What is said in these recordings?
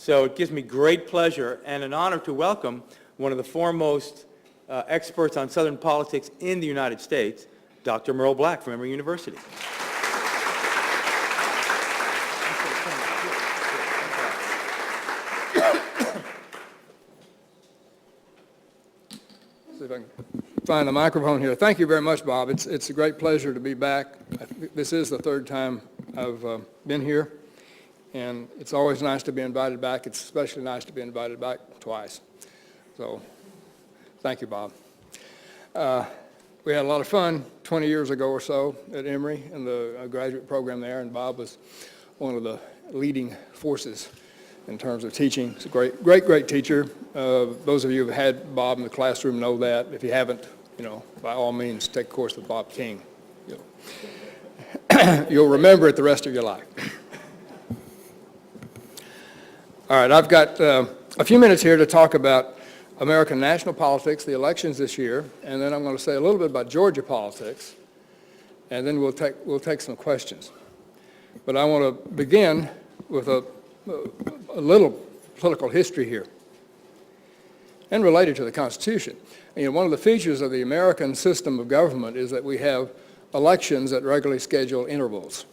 So it gives me great pleasure and an honor to welcome one of the foremost experts on Southern politics in the United States, Dr. Merle Black from Emory University. See if I can find the microphone here. Thank you very much, Bob. It's a great pleasure to be back. This is the third time I've been here, and it's always nice to be invited back. It's especially nice to be invited back twice. So thank you, Bob. We had a lot of fun 20 years ago or so at Emory in the graduate program there, and Bob was one of the leading forces in terms of teaching. He's a great teacher. Those of you who have had Bob in the classroom know that. If you haven't, by all means, take a course with Bob King. You'll remember it the rest of your life. All right, I've got a few minutes here to talk about American national politics, the elections this year, and then I'm going to say a little bit about Georgia politics, and then we'll take some questions. But I want to begin with a little political history here, and related to the Constitution. One of the features of the American system of government is that we have elections at regularly scheduled intervals.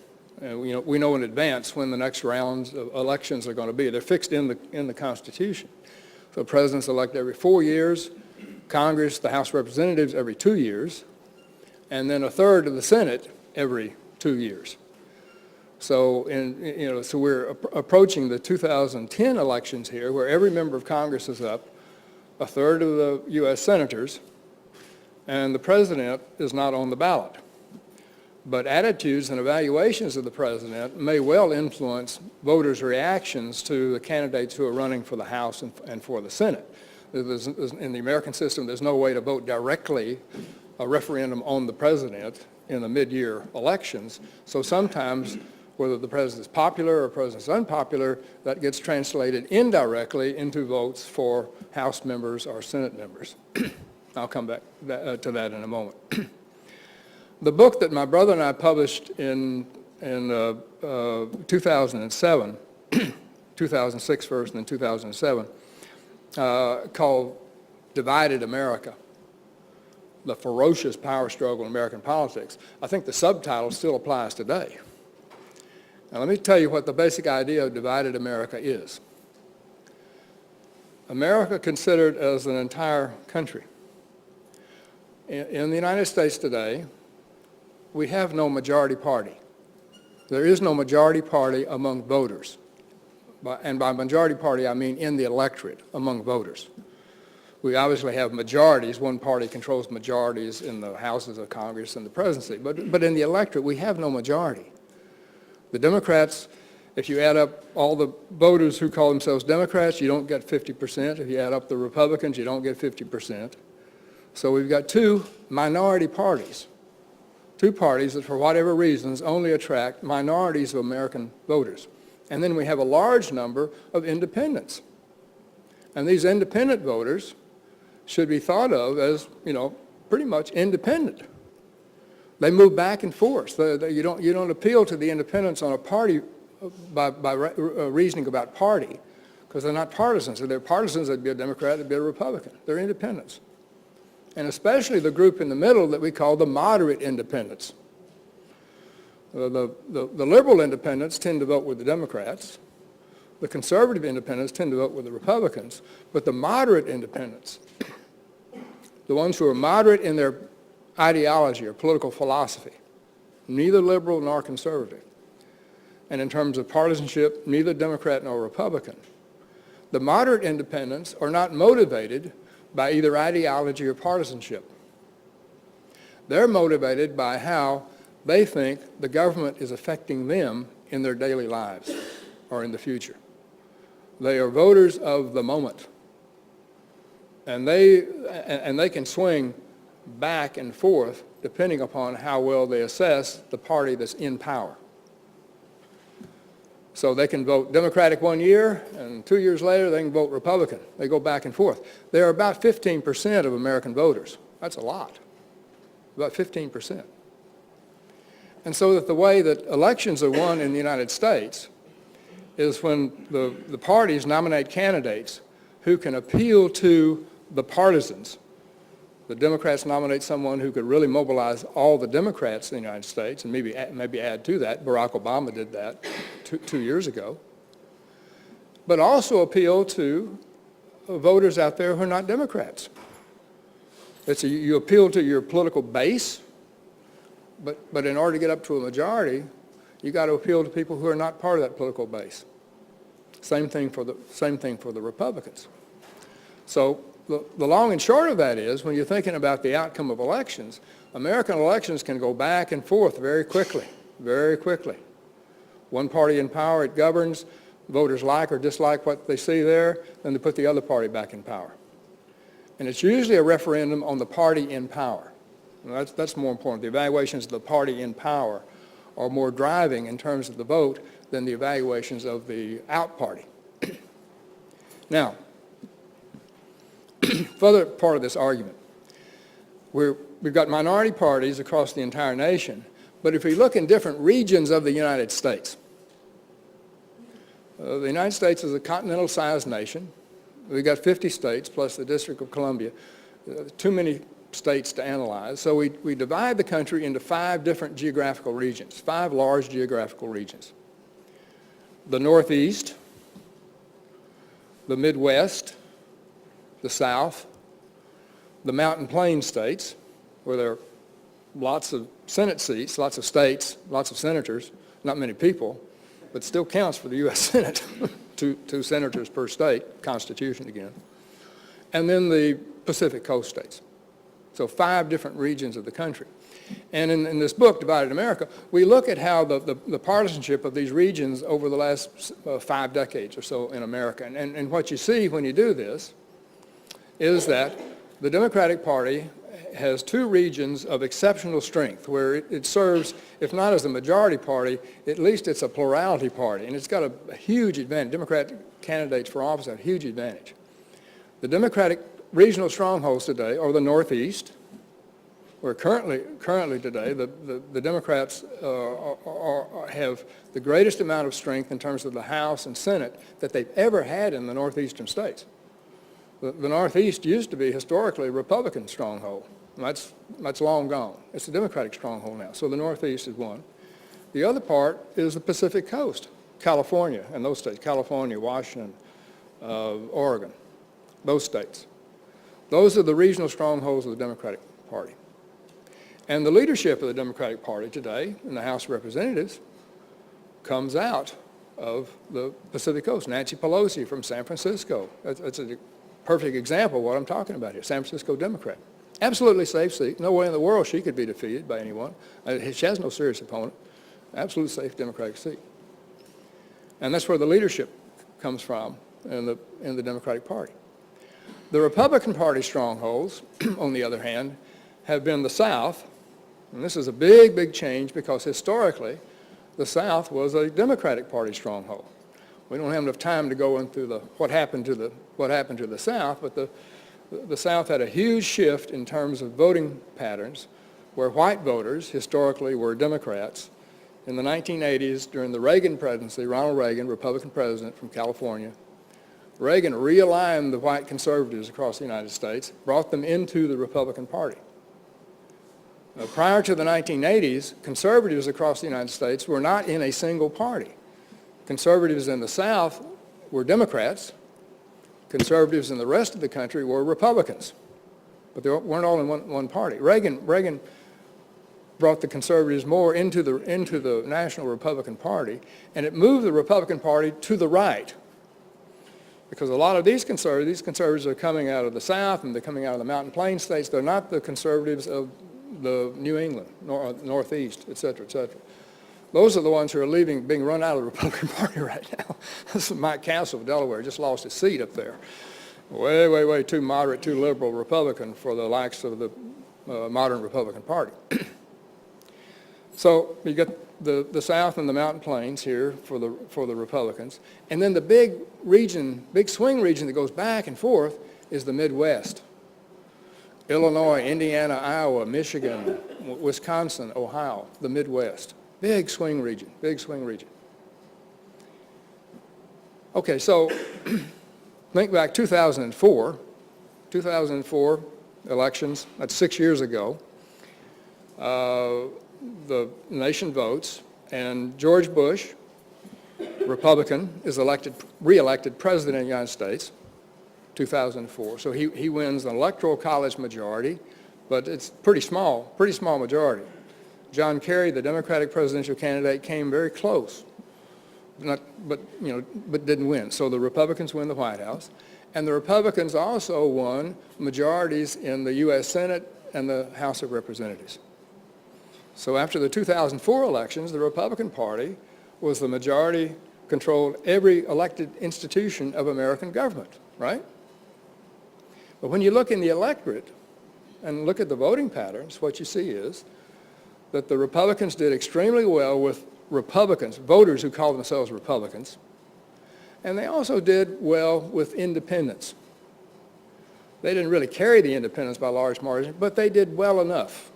We know in advance when the next rounds of elections are going to be. They're fixed in the Constitution. So presidents elect every 4 years, Congress, the House of Representatives, every 2 years, and then a third of the Senate every 2 years. So, so we're approaching the 2010 elections here, where every member of Congress is up, a third of the U.S. senators, and the president is not on the ballot. But attitudes and evaluations of the president may well influence voters' reactions to the candidates who are running for the House and for the Senate. In the American system, there's no way to vote directly a referendum on the president in the mid-year elections. So sometimes, whether the president is popular or the president is unpopular, that gets translated indirectly into votes for House members or Senate members. I'll come back to that in a moment. The book that my brother and I published in 2007, 2006 first and then 2007, called Divided America, The Ferocious Power Struggle in American Politics. I think the subtitle still applies today. Now let me tell you what the basic idea of Divided America is. America considered as an entire country. In the United States today, we have no majority party. There is no majority party among voters. And by majority party, I mean in the electorate, among voters. We obviously have majorities. One party controls majorities in the houses of Congress and the presidency. But in the electorate, we have no majority. The Democrats, if you add up all the voters who call themselves Democrats, you don't get 50%. If you add up the Republicans, you don't get 50%. So we've got two minority parties. Two parties that, for whatever reasons, only attract minorities of American voters. And then we have a large number of independents. And these independent voters should be thought of as, pretty much independent. They move back and forth. You don't appeal to the independents on a party by reasoning about party, because they're not partisans. If they're partisans, they'd be a Democrat, they'd be a Republican. They're independents. And especially the group in the middle that we call the moderate independents. The liberal independents tend to vote with the Democrats. The conservative independents tend to vote with the Republicans. But the moderate independents, the ones who are moderate in their ideology or political philosophy, neither liberal nor conservative, and in terms of partisanship, neither Democrat nor Republican, the moderate independents are not motivated by either ideology or partisanship. They're motivated by how they think the government is affecting them in their daily lives or in the future. They are voters of the moment. And they can swing back and forth depending upon how well they assess the party that's in power. So they can vote Democratic 1 year, and 2 years later they can vote Republican. They go back and forth. They're about 15% of American voters. That's a lot, about 15%. And so that the way that elections are won in the United States is when the parties nominate candidates who can appeal to the partisans. The Democrats nominate someone who could really mobilize all the Democrats in the United States, and maybe add to that. Barack Obama did that 2 years ago. But also appeal to voters out there who are not Democrats. You appeal to your political base, but in order to get up to a majority, you got to appeal to people who are not part of that political base. Same thing for the Republicans. So the long and short of that is, when you're thinking about the outcome of elections, American elections can go back and forth very quickly, very quickly. One party in power, it governs, voters like or dislike what they see there, then they put the other party back in power. And it's usually a referendum on the party in power. And that's more important. The evaluations of the party in power are more driving in terms of the vote than the evaluations of the out party. Now, further part of this argument, we've got minority parties across the entire nation, but if we look in different regions of the United States, the United States is a continental-sized nation. We've got 50 states plus the District of Columbia. Too many states to analyze. So we divide the country into 5 different geographical regions, 5 large geographical regions. The Northeast, the Midwest, the South, the Mountain Plain states, where there are lots of Senate seats, lots of states, lots of senators, not many people, but still counts for the U.S. Senate, two senators per state, Constitution again. And then the Pacific Coast states. So 5 different regions of the country. And in this book, Divided America, we look at how the partisanship of these regions over the last 5 decades or so in America. And what you see when you do this is that the Democratic Party has 2 regions of exceptional strength where it serves, if not as a majority party, at least it's a plurality party. And it's got a huge advantage. Democratic candidates for office have a huge advantage. The Democratic regional strongholds today are the Northeast, where currently today the Democrats have the greatest amount of strength in terms of the House and Senate that they've ever had in the northeastern states. The Northeast used to be historically a Republican stronghold. That's long gone. It's a Democratic stronghold now. So the Northeast is one. The other part is the Pacific Coast, California and those states, California, Washington, Oregon, those states. Those are the regional strongholds of the Democratic Party. And the leadership of the Democratic Party today in the House of Representatives comes out of the Pacific Coast. Nancy Pelosi from San Francisco. That's a perfect example of what I'm talking about here. San Francisco Democrat. Absolutely safe seat. No way in the world she could be defeated by anyone. She has no serious opponent. Absolute safe Democratic seat. And that's where the leadership comes from in the Democratic Party. The Republican Party strongholds, on the other hand, have been the South. And this is a big, big change because historically the South was a Democratic Party stronghold. We don't have enough time to go into what happened to the South, but the South had a huge shift in terms of voting patterns where white voters historically were Democrats. In the 1980s, during the Reagan presidency, Ronald Reagan, Republican president from California, Reagan realigned the white conservatives across the United States, brought them into the Republican Party. Prior to the 1980s, conservatives across the United States were not in a single party. Conservatives in the South were Democrats. Conservatives in the rest of the country were Republicans. But they weren't all in one party. Reagan brought the conservatives more into the National Republican Party, and it moved the Republican Party to the right. Because a lot of these conservatives are coming out of the South and they're coming out of the Mountain Plain states. They're not the conservatives of the New England, Northeast, et cetera, et cetera. Those are the ones who are being run out of the Republican Party right now. This is Mike Castle of Delaware, just lost his seat up there. Way too moderate, too liberal Republican for the likes of the modern Republican Party. So you got the South and the Mountain Plains here for the Republicans. And then the big swing region that goes back and forth is the Midwest. Illinois, Indiana, Iowa, Michigan, Wisconsin, Ohio, the Midwest. Big swing region. Okay, so think back 2004 elections, that's 6 years ago. The nation votes, and George Bush, Republican, is re-elected President of the United States, 2004. So he wins an electoral college majority, but it's pretty small majority. John Kerry, the Democratic presidential candidate, came very close, but didn't win. So the Republicans win the White House, and the Republicans also won majorities in the U.S. Senate and the House of Representatives. So after the 2004 elections, the Republican Party was the majority, controlled every elected institution of American government, right? But when you look in the electorate and look at the voting patterns, what you see is that the Republicans did extremely well with Republicans, voters who call themselves Republicans, and they also did well with independents. They didn't really carry the independents by large margins, but they did well enough.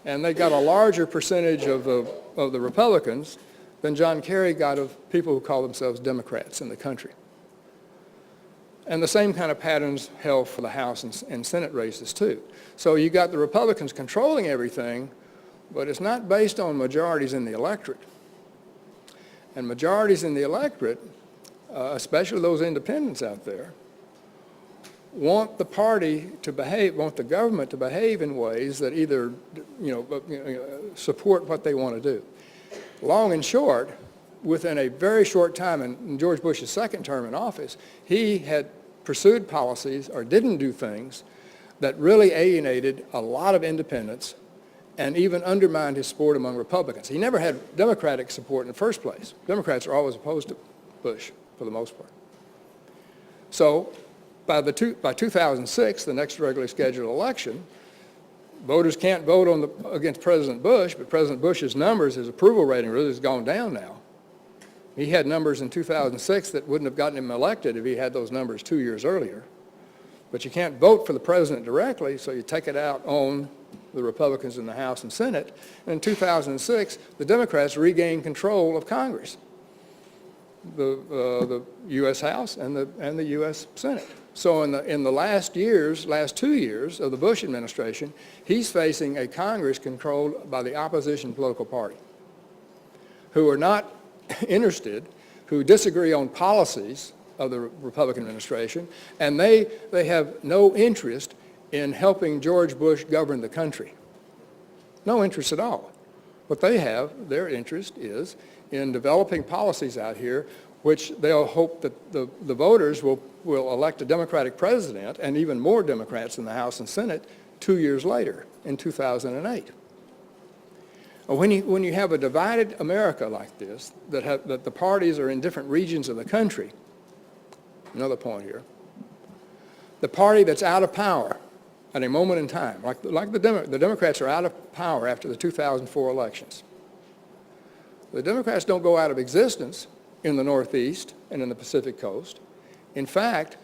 And they got a larger percentage of the Republicans than John Kerry got of people who call themselves Democrats in the country. And the same kind of patterns held for the House and Senate races too. So you got the Republicans controlling everything, but it's not based on majorities in the electorate. And majorities in the electorate, especially those independents out there, want the party to behave, want the government to behave in ways that either, support what they want to do. Long and short, within a very short time, in George Bush's second term in office, he had pursued policies or didn't do things that really alienated a lot of independents and even undermined his support among Republicans. He never had Democratic support in the first place. Democrats are always opposed to Bush for the most part. So by 2006, the next regularly scheduled election, voters can't vote against President Bush, but President Bush's numbers, his approval rating really has gone down now. He had numbers in 2006 that wouldn't have gotten him elected if he had those numbers 2 years earlier. But you can't vote for the president directly, so you take it out on the Republicans in the House and Senate. And in 2006, the Democrats regained control of Congress, the U.S. House and the U.S. Senate. So in the last 2 years of the Bush administration, he's facing a Congress controlled by the opposition political party, who are not interested, who disagree on policies of the Republican administration, and they have no interest in helping George Bush govern the country. No interest at all. What they have, their interest is in developing policies out here which they'll hope that the voters will elect a Democratic president and even more Democrats in the House and Senate 2 years later in 2008. When you have a divided America like this, that the parties are in different regions of the country, another point here, the party that's out of power at a moment in time, like the Democrats are out of power after the 2004 elections. The Democrats don't go out of existence in the Northeast and in the Pacific Coast. In fact,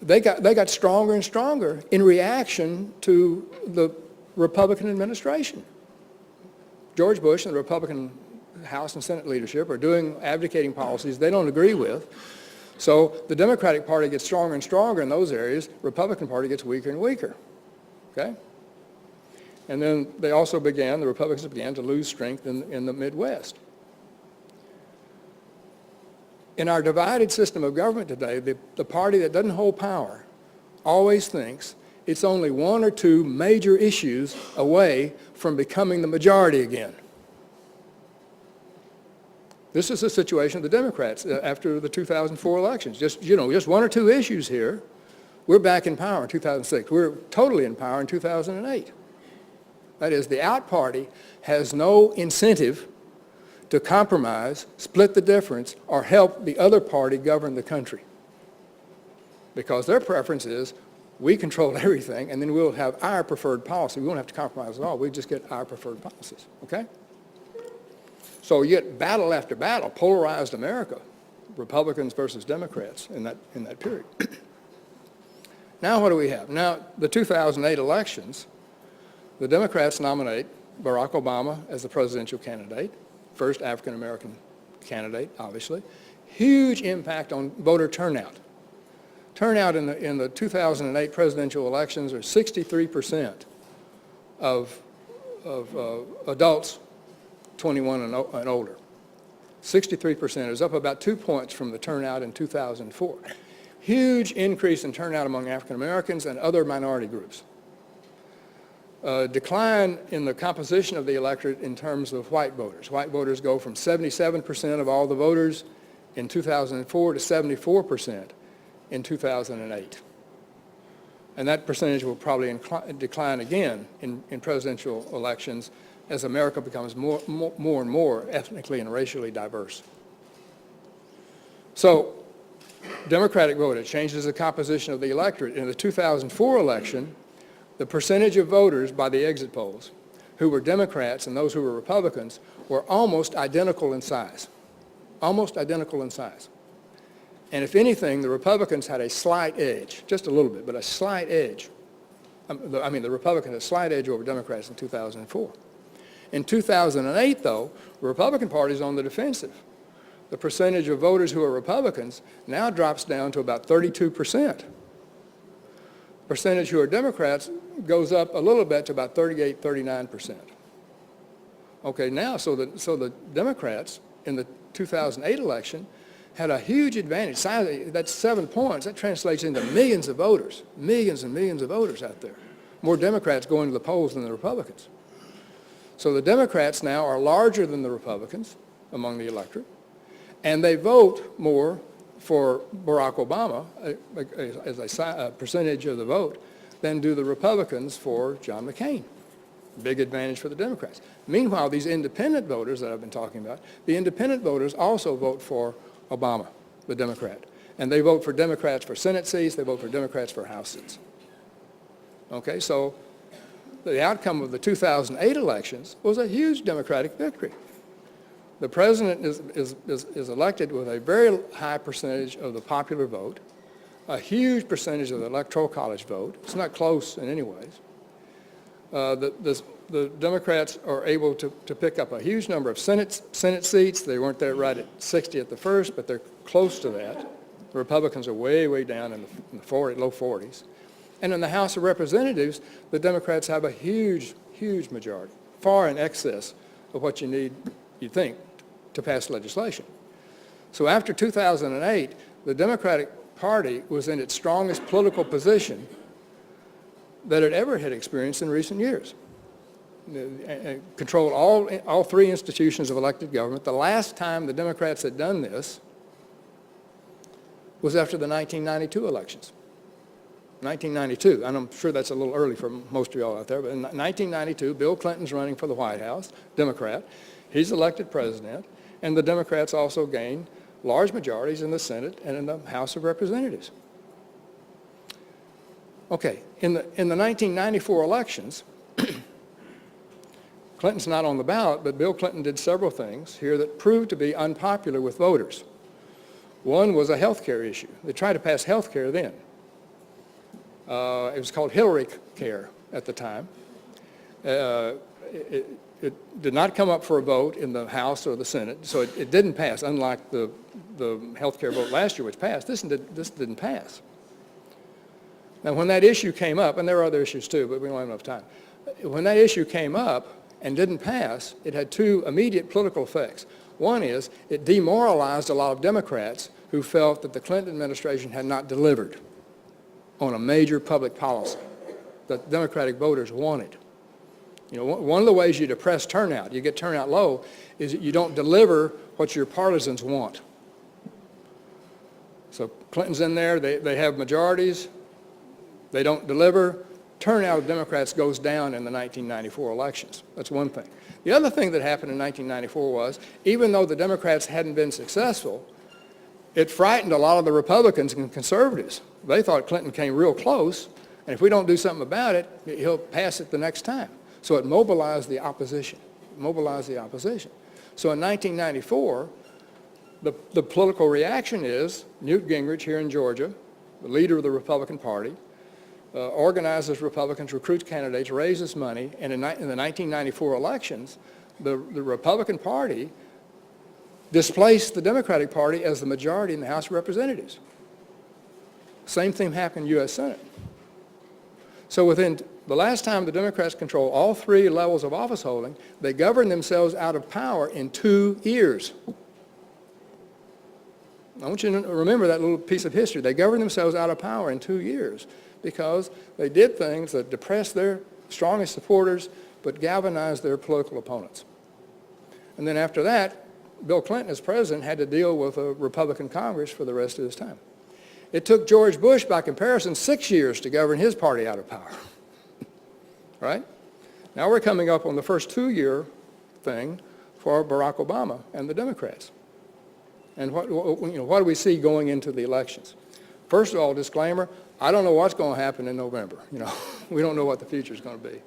they got stronger and stronger in reaction to the Republican administration. George Bush and the Republican House and Senate leadership are advocating policies they don't agree with. So the Democratic Party gets stronger and stronger in those areas. Republican Party gets weaker and weaker. Okay? And then the Republicans began to lose strength in the Midwest. In our divided system of government today, the party that doesn't hold power always thinks it's only one or two major issues away from becoming the majority again. This is the situation of the Democrats after the 2004 elections. Just one or two issues here. We're back in power in 2006. We're totally in power in 2008. That is, the out party has no incentive to compromise, split the difference, or help the other party govern the country. Because their preference is, we control everything, and then we'll have our preferred policy. We won't have to compromise at all. We just get our preferred policies, okay? So you get battle after battle, polarized America, Republicans versus Democrats in that period. Now what do we have? Now, the 2008 elections, the Democrats nominate Barack Obama as the presidential candidate, first African-American candidate, obviously. huge impact on voter turnout. Turnout in the 2008 presidential elections are 63% of adults 21 and older. 63% is up about 2 points from the turnout in 2004. Huge increase in turnout among African Americans and other minority groups. Decline in the composition of the electorate in terms of white voters. White voters go from 77% of all the voters in 2004 to 74% in 2008. And that percentage will probably decline again in presidential elections as America becomes more and more ethnically and racially diverse. So, Democratic vote, it changes the composition of the electorate. In the 2004 election, the percentage of voters by the exit polls who were Democrats and those who were Republicans were almost identical in size. Almost identical in size. And if anything, the Republicans had a slight edge, just a little bit, but a slight edge. The Republicans had a slight edge over Democrats in 2004. In 2008, though, the Republican Party is on the defensive. The percentage of voters who are Republicans now drops down to about 32%. Percentage who are Democrats goes up a little bit to about 38, 39%. Okay, now, so the Democrats in the 2008 election had a huge advantage. That's 7 points. That translates into millions of voters, millions and millions of voters out there. More Democrats going to the polls than the Republicans. So the Democrats now are larger than the Republicans among the electorate, and they vote more for Barack Obama as a percentage of the vote than do the Republicans for John McCain. Big advantage for the Democrats. Meanwhile, these independent voters that I've been talking about, the independent voters also vote for Obama, the Democrat. And they vote for Democrats for Senate seats, they vote for Democrats for House seats. Okay, so the outcome of the 2008 elections was a huge Democratic victory. The president is elected with a very high percentage of the popular vote, a huge percentage of the Electoral College vote. It's not close in any ways. The Democrats are able to pick up a huge number of Senate seats. They weren't there right at 60 at the first, but they're close to that. The Republicans are way, way down in the low 40s. And in the House of Representatives, the Democrats have a huge, huge majority, far in excess of what you need, you think, to pass legislation. So after 2008, the Democratic Party was in its strongest political position that it ever had experienced in recent years. Controlled all three institutions of elected government. The last time the Democrats had done this was after the 1992 elections. 1992, and I'm sure that's a little early for most of y'all out there, but in 1992, Bill Clinton's running for the White House, Democrat. He's elected president, and the Democrats also gained large majorities in the Senate and in the House of Representatives. Okay, in the 1994 elections, Clinton's not on the ballot, but Bill Clinton did several things here that proved to be unpopular with voters. One was a health care issue. They tried to pass health care then. It was called Hillary Care at the time. It did not come up for a vote in the House or the Senate, so it didn't pass, unlike the health care vote last year, which passed. This didn't pass. Now, when that issue came up, and there are other issues too, but we don't have enough time. When that issue came up and didn't pass, it had two immediate political effects. One is it demoralized a lot of Democrats who felt that the Clinton administration had not delivered on a major public policy that Democratic voters wanted. You know, one of the ways you depress turnout, you get turnout low, is that you don't deliver what your partisans want. So Clinton's in there, they have majorities, they don't deliver. Turnout of Democrats goes down in the 1994 elections. That's one thing. The other thing that happened in 1994 was, even though the Democrats hadn't been successful, it frightened a lot of the Republicans and conservatives. They thought Clinton came real close, and if we don't do something about it, he'll pass it the next time. So it mobilized the opposition. So in 1994, the political reaction is Newt Gingrich here in Georgia, the leader of the Republican Party, organizes Republicans, recruits candidates, raises money, and in the 1994 elections, the Republican Party displaced the Democratic Party as the majority in the House of Representatives. Same thing happened in the U.S. Senate. So within the last time the Democrats controlled all three levels of office holding, they governed themselves out of power in 2 years. I want you to remember that little piece of history. They governed themselves out of power in 2 years because they did things that depressed their strongest supporters but galvanized their political opponents. And then after that, Bill Clinton, as president, had to deal with a Republican Congress for the rest of his time. It took George Bush, by comparison, 6 years to govern his party out of power. Right? Now we're coming up on the first 2-year thing for Barack Obama and the Democrats. And what do we see going into the elections? First of all, disclaimer, I don't know what's going to happen in November. We don't know what the future is going to be.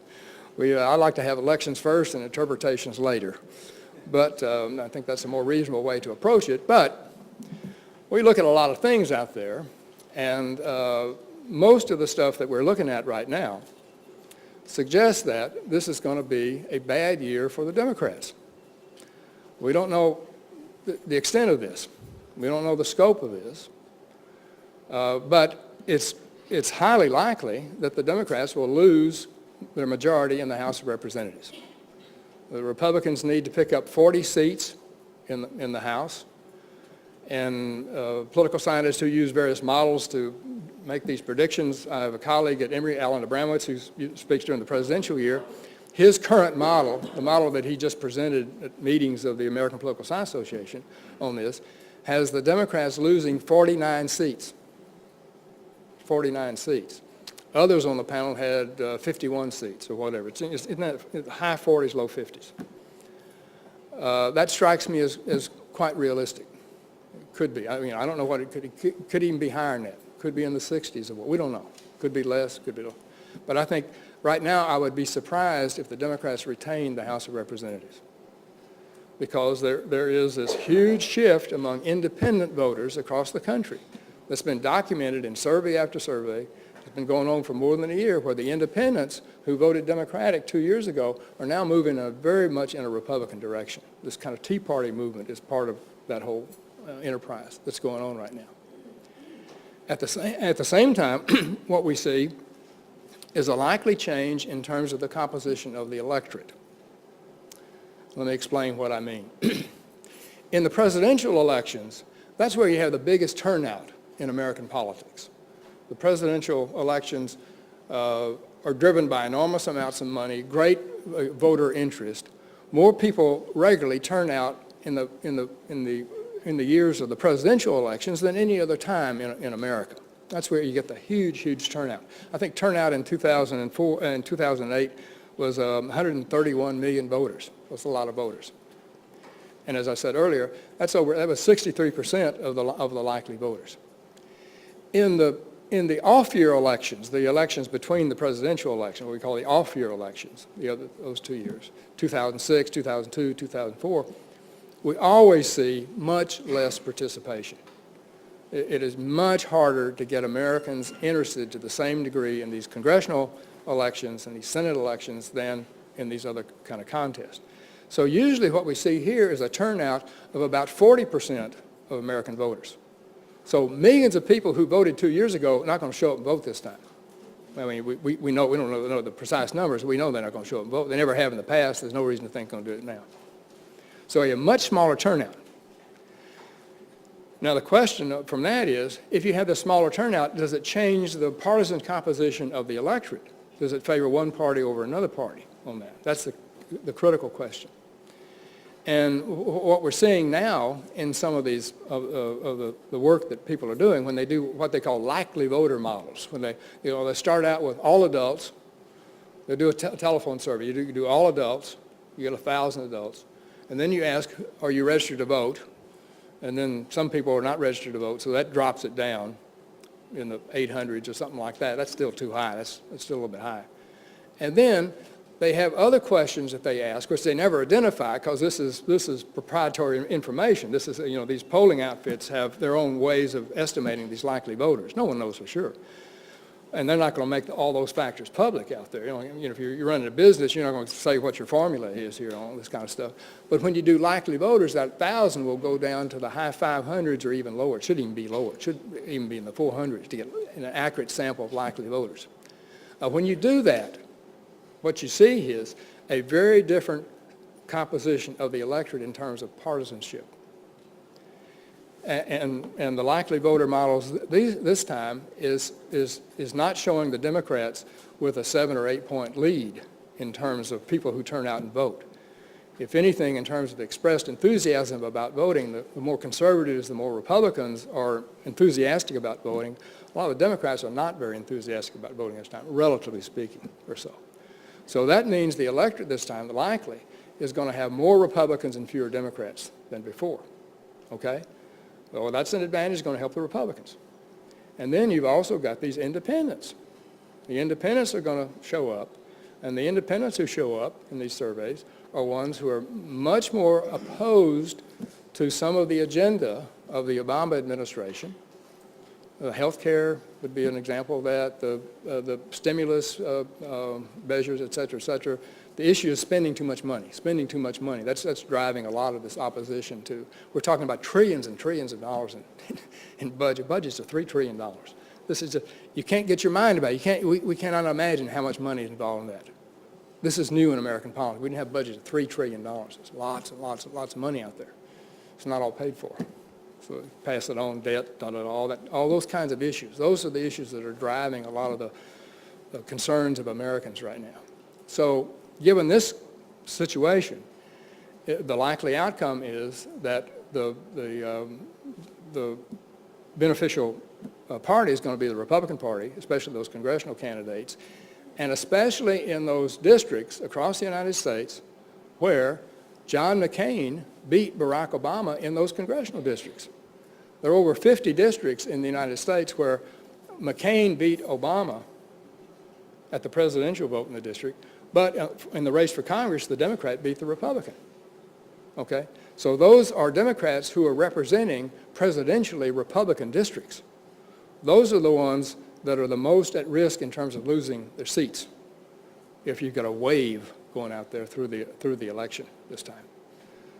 I like to have elections first and interpretations later. But I think that's a more reasonable way to approach it. But we look at a lot of things out there, and most of the stuff that we're looking at right now suggests that this is going to be a bad year for the Democrats. We don't know the extent of this. We don't know the scope of this. But it's highly likely that the Democrats will lose their majority in the House of Representatives. The Republicans need to pick up 40 seats in the House. And political scientists who use various models to make these predictions, I have a colleague at Emory, Alan Abramowitz, who speaks during the presidential year. His current model, the model that he just presented at meetings of the American Political Science Association on this, has the Democrats losing 49 seats. 49 seats. Others on the panel had 51 seats or whatever. It's in that high 40s, low 50s. That strikes me as quite realistic. It could be. I don't know what it could even be higher than that. Could be in the 60s or what. We don't know. Could be less, could be low. But I think right now I would be surprised if the Democrats retained the House of Representatives, because there is this huge shift among independent voters across the country that's been documented in survey after survey. It's been going on for more than a year, where the independents who voted Democratic 2 years ago are now moving very much in a Republican direction. This kind of Tea Party movement is part of that whole enterprise that's going on right now. At the same time, what we see is a likely change in terms of the composition of the electorate. Let me explain what I mean. In the presidential elections, that's where you have the biggest turnout in American politics. The presidential elections are driven by enormous amounts of money, great voter interest. More people regularly turn out in the years of the presidential elections than any other time in America. That's where you get the huge, huge turnout. I think turnout in 2004 and 2008 was 131 million voters. That's a lot of voters. And as I said earlier, that was 63% of the likely voters. In the off-year elections, the elections between the presidential election, what we call the off-year elections, those 2 years, 2006, 2002, 2004, we always see much less participation. It is much harder to get Americans interested to the same degree in these congressional elections and these Senate elections than in these other kind of contests. So usually what we see here is a turnout of about 40% of American voters. So millions of people who voted 2 years ago are not going to show up and vote this time. I mean, we know, we don't know the precise numbers. We know they're not going to show up and vote. They never have in the past. There's no reason to think they're going to do it now. So a much smaller turnout. Now the question from that is, if you have the smaller turnout, does it change the partisan composition of the electorate? Does it favor one party over another party on that? That's the critical question. And what we're seeing now in some of these of the work that people are doing, when they do what they call likely voter models, when they start out with all adults, they do a telephone survey. You do all adults, you get 1,000 adults, and then you ask, are you registered to vote? And then some people are not registered to vote, so that drops it down in the 800s or something like that. That's still too high. That's still a little bit high. And then they have other questions that they ask, which they never identify, because this is proprietary information. This is, these polling outfits have their own ways of estimating these likely voters. No one knows for sure. And they're not going to make all those factors public out there. If you're running a business, you're not going to say what your formula is here, all this kind of stuff. But when you do likely voters, that 1,000 will go down to the high 500s or even lower. It should even be lower. It should even be in the 400s to get an accurate sample of likely voters. When you do that, what you see is a very different composition of the electorate in terms of partisanship. And the likely voter models this time is not showing the Democrats with a 7 or 8 point lead in terms of people who turn out and vote. If anything, in terms of expressed enthusiasm about voting, the more conservatives, the more Republicans are enthusiastic about voting. A lot of the Democrats are not very enthusiastic about voting this time, relatively speaking, or so. So that means the electorate this time, likely, is going to have more Republicans and fewer Democrats than before, okay? Well, that's an advantage going to help the Republicans. And then you've also got these independents. The independents are going to show up, and the independents who show up in these surveys are ones who are much more opposed to some of the agenda of the Obama administration. Health care would be an example of that, the stimulus measures, et cetera, The issue is spending too much money. That's driving a lot of this opposition to, we're talking about trillions and trillions of dollars in budgets of $3 trillion. This is you can't get your mind about it. We cannot imagine how much money is involved in that. This is new in American politics. We didn't have budgets of $3 trillion. There's lots and lots and lots of money out there. It's not all paid for. So pass it on, debt, all those kinds of issues. Those are the issues that are driving a lot of the concerns of Americans right now. So given this situation, the likely outcome is that the beneficial party is going to be the Republican Party, especially those congressional candidates, and especially in those districts across the United States where John McCain beat Barack Obama in those congressional districts. There are over 50 districts in the United States where McCain beat Obama at the presidential vote in the district, but in the race for Congress, the Democrat beat the Republican. Okay? So those are Democrats who are representing presidentially Republican districts. Those are the ones that are the most at risk in terms of losing their seats if you've got a wave going out there through the election this time.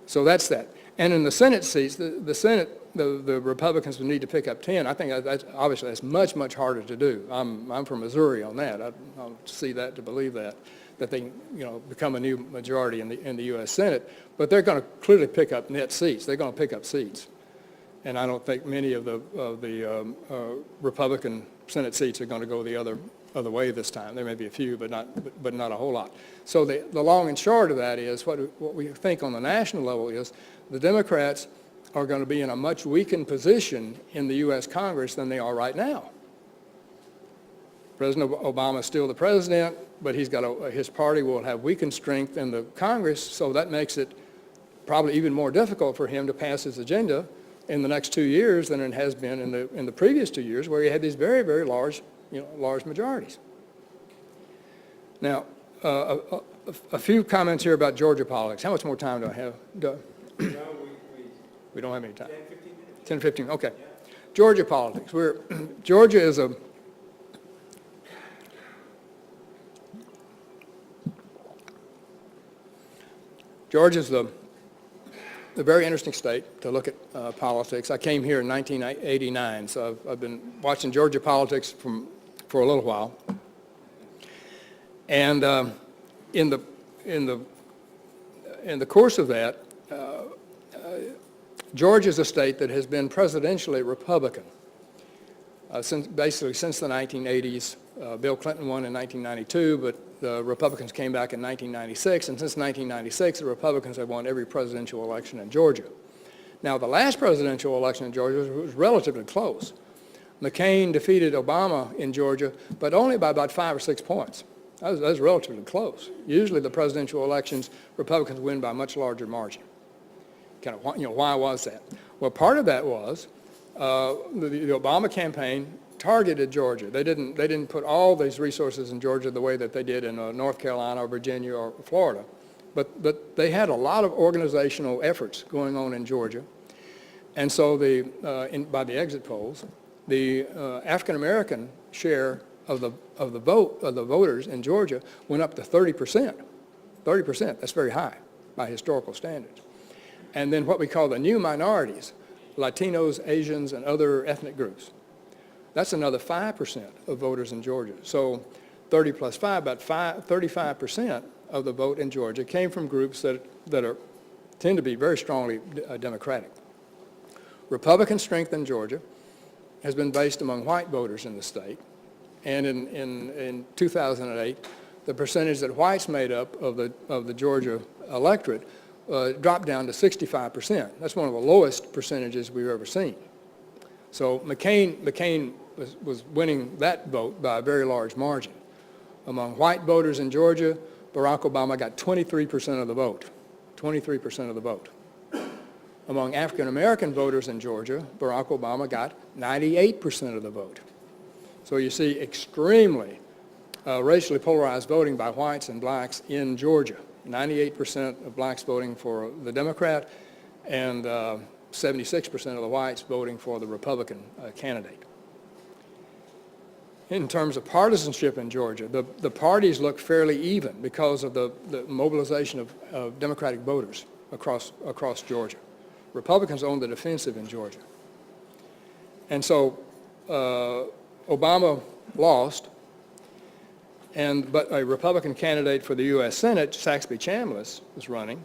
So that's that. And in the Senate seats, the Senate, the Republicans would need to pick up 10. I think obviously that's much, much harder to do. I'm from Missouri on that. I don't see that to believe that they become a new majority in the U.S. Senate. But they're going to clearly pick up net seats. They're going to pick up seats. And I don't think many of the Republican Senate seats are going to go the other way this time. There may be a few, but not a whole lot. So the long and short of that is what we think on the national level is the Democrats are going to be in a much weakened position in the U.S. Congress than they are right now. President Obama is still the president, but his party will have weakened strength in the Congress, so that makes it probably even more difficult for him to pass his agenda in the next 2 years than it has been in the previous 2 years, where he had these very, very large majorities. Now, a few comments here about Georgia politics. How much more time do I have? We don't have any time. 10, 15 minutes. 10, 15, okay. Yeah. Georgia politics. Georgia is Georgia's the very interesting state to look at politics. I came here in 1989, so I've been watching Georgia politics for a little while. And in the course of that, Georgia is a state that has been presidentially Republican since the 1980s. Bill Clinton won in 1992, but the Republicans came back in 1996, and since 1996, the Republicans have won every presidential election in Georgia. Now, the last presidential election in Georgia was relatively close. McCain defeated Obama in Georgia, but only by about 5 or 6 points. That was relatively close. Usually, the presidential elections, Republicans win by a much larger margin. Why was that? Well, part of that was the Obama campaign targeted Georgia. They didn't put all these resources in Georgia the way that they did in North Carolina or Virginia or Florida. But they had a lot of organizational efforts going on in Georgia. And so by the exit polls, the African-American share of the voters in Georgia went up to 30%. 30%, that's very high by historical standards. And then what we call the new minorities, Latinos, Asians, and other ethnic groups, that's another 5% of voters in Georgia. So 30 plus 5, about 35% of the vote in Georgia came from groups that tend to be very strongly Democratic. Republican strength in Georgia has been based among white voters in the state. And in 2008, the percentage that whites made up of the Georgia electorate dropped down to 65%. That's one of the lowest percentages we've ever seen. So McCain was winning that vote by a very large margin. Among white voters in Georgia, Barack Obama got 23% of the vote. 23% of the vote. Among African American voters in Georgia, Barack Obama got 98% of the vote. So you see extremely racially polarized voting by whites and blacks in Georgia. 98% of blacks voting for the Democrat and 76% of the whites voting for the Republican candidate. In terms of partisanship in Georgia, the parties look fairly even because of the mobilization of Democratic voters across Georgia. Republicans own the defensive in Georgia. And so Obama lost, but a Republican candidate for the U.S. Senate, Saxby Chambliss, was running.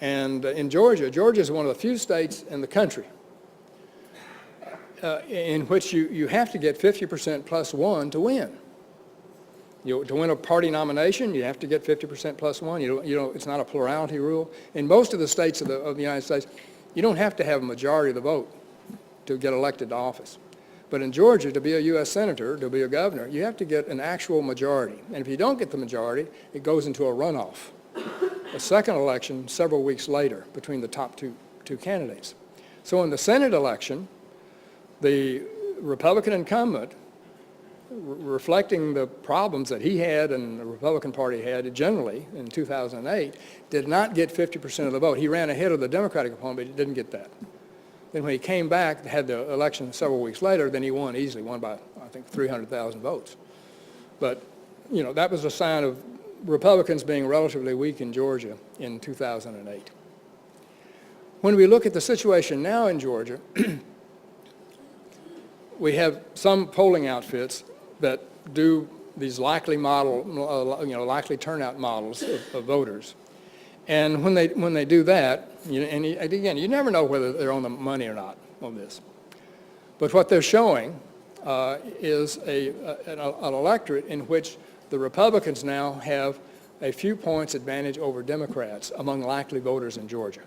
And in Georgia is one of the few states in the country in which you have to get 50% plus one to win. To win a party nomination, you have to get 50% plus one. It's not a plurality rule. In most of the states of the United States, you don't have to have a majority of the vote to get elected to office. But in Georgia, to be a U.S. senator, to be a governor, you have to get an actual majority. And if you don't get the majority, it goes into a runoff, a second election several weeks later between the top two candidates. So in the Senate election, the Republican incumbent, reflecting the problems that he had and the Republican Party had generally in 2008, did not get 50% of the vote. He ran ahead of the Democratic opponent, but he didn't get that. Then when he came back, had the election several weeks later, then he won easily, won by, I think, 300,000 votes. But, that was a sign of Republicans being relatively weak in Georgia in 2008. When we look at the situation now in Georgia, we have some polling outfits that do these likely turnout models of voters. And when they do that, and again, you never know whether they're on the money or not on this. But what they're showing is an electorate in which the Republicans now have a few points advantage over Democrats among likely voters in Georgia.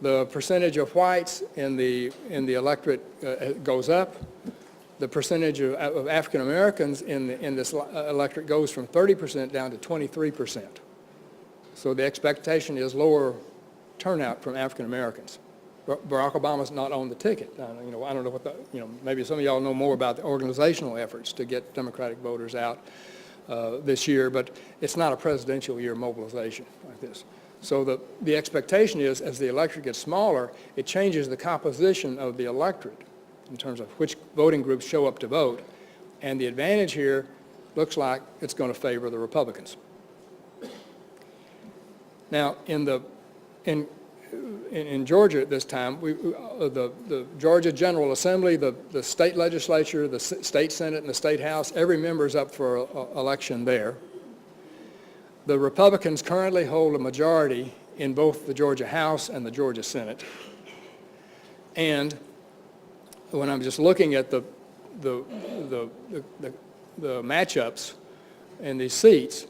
The percentage of whites in the electorate goes up. The percentage of African Americans in this electorate goes from 30% down to 23%. So the expectation is lower turnout from African Americans. Barack Obama's not on the ticket. I don't know what maybe some of y'all know more about the organizational efforts to get Democratic voters out this year, but it's not a presidential year mobilization like this. So the expectation is, as the electorate gets smaller, it changes the composition of the electorate in terms of which voting groups show up to vote, and the advantage here looks like it's going to favor the Republicans. Now, in Georgia at this time, the Georgia General Assembly, the state legislature, the state Senate, and the state House, every member is up for election there. The Republicans currently hold a majority in both the Georgia House and the Georgia Senate. And when I'm just looking at the matchups in these seats,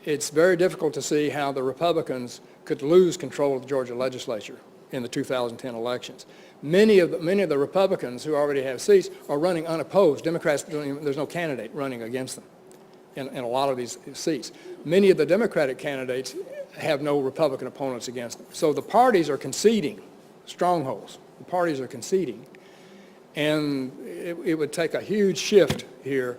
it's very difficult to see how the Republicans could lose control of the Georgia legislature in the 2010 elections. Many of the Republicans who already have seats are running unopposed. Democrats, there's no candidate running against them in a lot of these seats. Many of the Democratic candidates have no Republican opponents against them. So the parties are conceding strongholds. The parties are conceding. And it would take a huge shift here,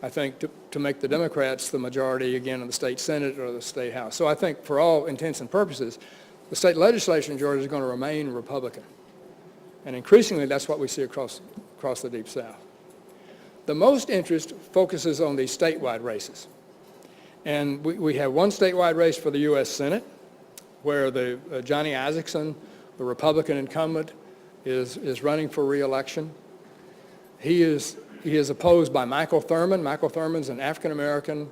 I think, to make the Democrats the majority again in the state Senate or the state House. So I think for all intents and purposes, the state legislature in Georgia is going to remain Republican. And increasingly, that's what we see across the Deep South. The most interest focuses on these statewide races. And we have one statewide race for the U.S. Senate, where Johnny Isakson, the Republican incumbent, is running for re-election. He is opposed by Michael Thurman. Michael Thurman's an African-American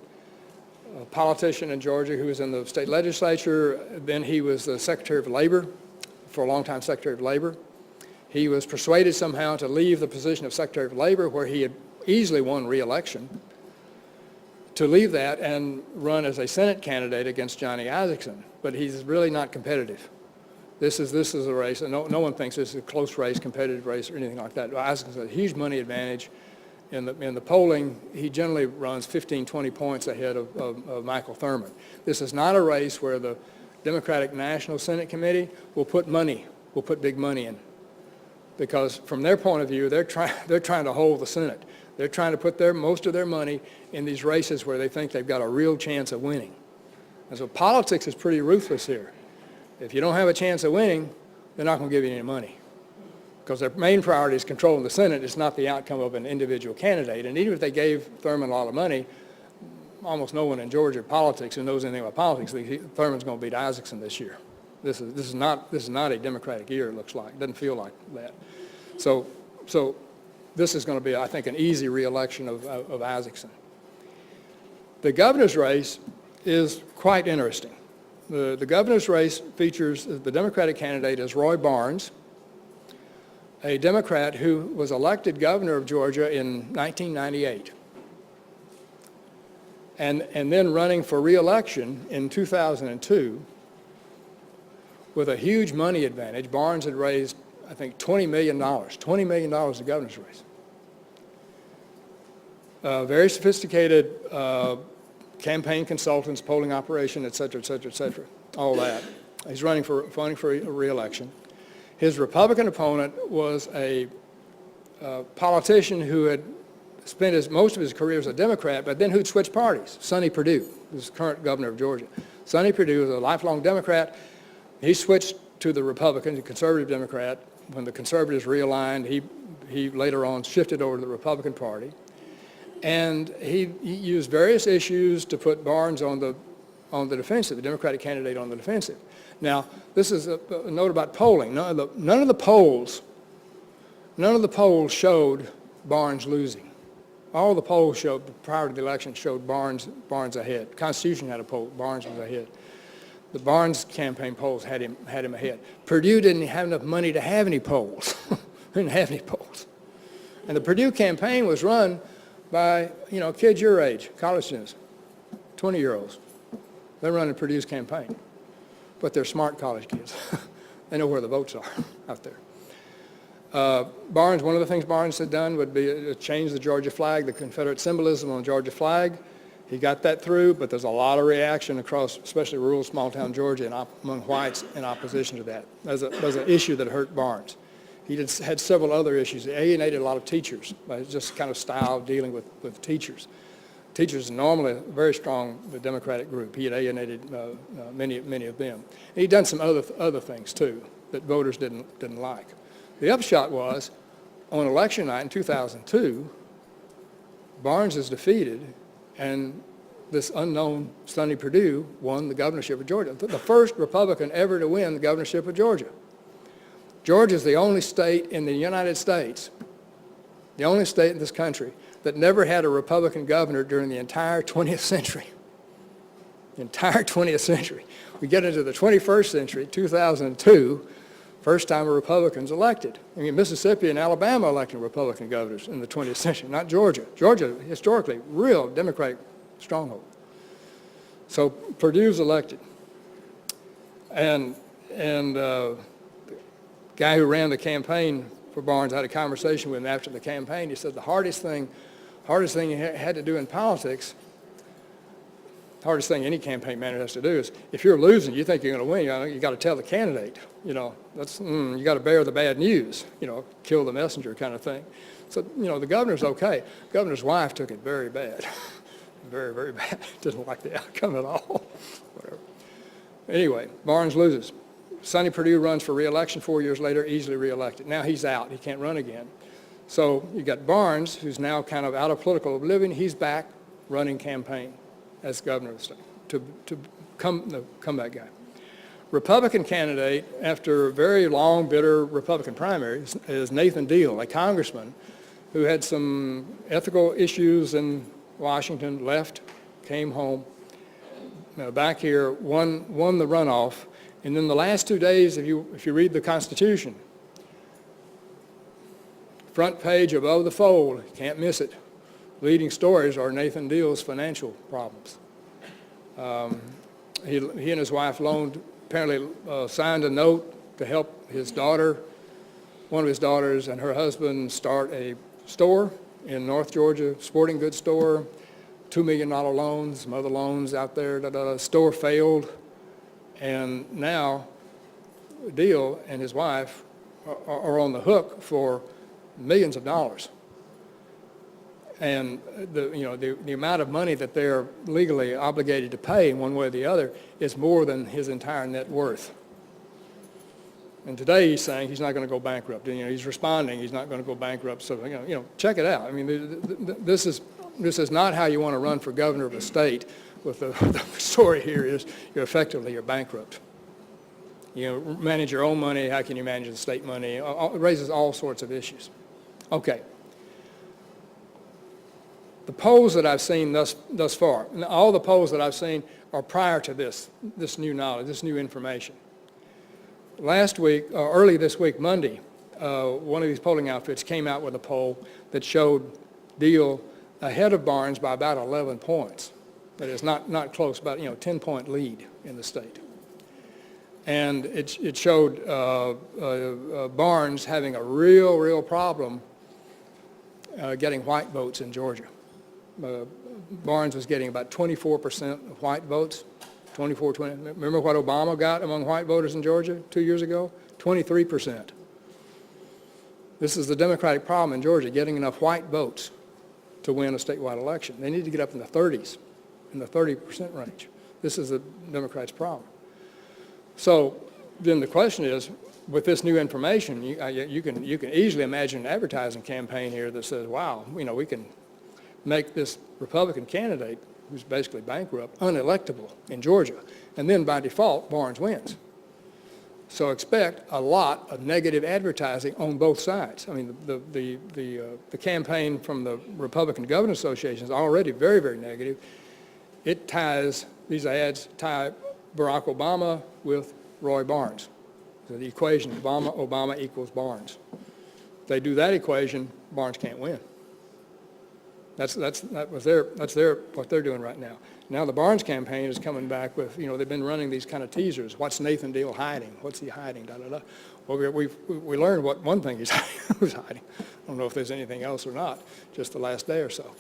politician in Georgia who was in the state legislature. Then he was the Secretary of Labor, for a long time Secretary of Labor. He was persuaded somehow to leave the position of Secretary of Labor, where he had easily won re-election, to leave that and run as a Senate candidate against Johnny Isakson. But he's really not competitive. This is a race, and no one thinks this is a close race, competitive race, or anything like that. Isakson's a huge money advantage. In the polling, he generally runs 15, 20 points ahead of Michael Thurman. This is not a race where the Democratic National Senate Committee will put big money in. Because from their point of view, they're trying to hold the Senate. They're trying to put most of their money in these races where they think they've got a real chance of winning. And so politics is pretty ruthless here. If you don't have a chance of winning, they're not going to give you any money. Because their main priority is controlling the Senate. It's not the outcome of an individual candidate. And even if they gave Thurman a lot of money, almost no one in Georgia politics who knows anything about politics thinks Thurman's going to beat Isakson this year. This is not a Democratic year, it looks like. It doesn't feel like that. So this is going to be, I think, an easy re-election of Isakson. The governor's race is quite interesting. The governor's race features the Democratic candidate is Roy Barnes, a Democrat who was elected governor of Georgia in 1998. And then running for re-election in 2002 with a huge money advantage. Barnes had raised, I think, $20 million the governor's race. Very sophisticated campaign consultants, polling operation, et cetera, all that. He's running for a re-election. His Republican opponent was a politician who had spent most of his career as a Democrat, but then who'd switched parties. Sonny Perdue, who's the current governor of Georgia. Sonny Perdue was a lifelong Democrat. He switched to the Republican, the conservative Democrat. When the conservatives realigned, he later on shifted over to the Republican Party. And he used various issues to put Barnes on the defensive, the Democratic candidate on the defensive. Now, this is a note about polling. None of the polls showed Barnes losing. All the polls showed, prior to the election, showed Barnes ahead. The Constitution had a poll, Barnes was ahead. The Barnes campaign polls had him ahead. Perdue didn't have enough money to have any polls. Didn't have any polls. And the Perdue campaign was run by, kids your age, college students, 20-year-olds. They're running Perdue's campaign. But they're smart college kids. They know where the votes are out there. Barnes, one of the things Barnes had done would be to change the Georgia flag, the Confederate symbolism on the Georgia flag. He got that through, but there's a lot of reaction across, especially rural, small-town Georgia, and among whites in opposition to that. There's an issue that hurt Barnes. He had several other issues. He alienated a lot of teachers by his just kind of style of dealing with teachers. Teachers are normally a very strong Democratic group. He had alienated many of them. And he'd done some other things, too, that voters didn't like. The upshot was, on election night in 2002, Barnes is defeated, and this unknown Sonny Perdue won the governorship of Georgia, the first Republican ever to win the governorship of Georgia. Georgia is the only state in the United States, the only state in this country, that never had a Republican governor during the entire 20th century. The entire 20th century. We get into the 21st century, 2002, first time a Republican's elected. Mississippi and Alabama elected Republican governors in the 20th century, not Georgia. Georgia, historically, real Democratic stronghold. So Perdue's elected. And the guy who ran the campaign for Barnes, I had a conversation with him after the campaign. He said the hardest thing you had to do in politics, hardest thing any campaign manager has to do is, if you're losing, you think you're going to win, you got to tell the candidate, you got to bear the bad news, kill the messenger kind of thing. So, the governor's okay. The governor's wife took it very bad, very, very bad. Didn't like the outcome at all. Whatever. Anyway, Barnes loses. Sonny Perdue runs for re-election 4 years later, easily re-elected. Now he's out. He can't run again. So you got Barnes, who's now kind of out of political oblivion. He's back running campaign as governor of the state to comeback guy. Republican candidate, after a very long, bitter Republican primary, is Nathan Deal, a congressman who had some ethical issues in Washington, left, came home, back here, won the runoff, and then the last 2 days, if you read the Constitution, front page above the fold, can't miss it. Leading stories are Nathan Deal's financial problems. He and his wife apparently signed a note to help his daughter, one of his daughters and her husband start a store in North Georgia, sporting goods store, $2 million loans, some other loans out there. Store failed, and now Deal and his wife are on the hook for millions of dollars. And the amount of money that they're legally obligated to pay in one way or the other is more than his entire net worth. And today he's saying he's not going to go bankrupt. And, he's responding he's not going to go bankrupt. So check it out. I mean, this is not how you want to run for governor of a state. With the story here is you're bankrupt. Manage your own money. How can you manage the state money? It raises all sorts of issues. Okay. The polls that I've seen thus far, and all the polls that I've seen are prior to this new knowledge, this new information. Last week, or early this week, Monday, one of these polling outfits came out with a poll that showed Deal ahead of Barnes by about 11 points. That is not close, about 10-point lead in the state. And it showed Barnes having a real problem getting white votes in Georgia. Barnes was getting about 24% of white votes, 20. Remember what Obama got among white voters in Georgia 2 years ago? 23%. This is the Democratic problem in Georgia, getting enough white votes to win a statewide election. They need to get up in the 30s, in the 30% range. This is the Democrats' problem. So then the question is, with this new information, you can easily imagine an advertising campaign here that says, wow, we can make this Republican candidate, who's basically bankrupt, unelectable in Georgia. And then by default, Barnes wins. So expect a lot of negative advertising on both sides. I mean, the campaign from the Republican Governor Association is already very, very negative. These ads tie Barack Obama with Roy Barnes. So the equation, Obama equals Barnes. If they do that equation, Barnes can't win. That's what they're doing right now. Now the Barnes campaign is coming back with, they've been running these kind of teasers. What's Nathan Deal hiding? What's he hiding? Well, we learned what one thing he's hiding. I don't know if there's anything else or not, just the last day or so.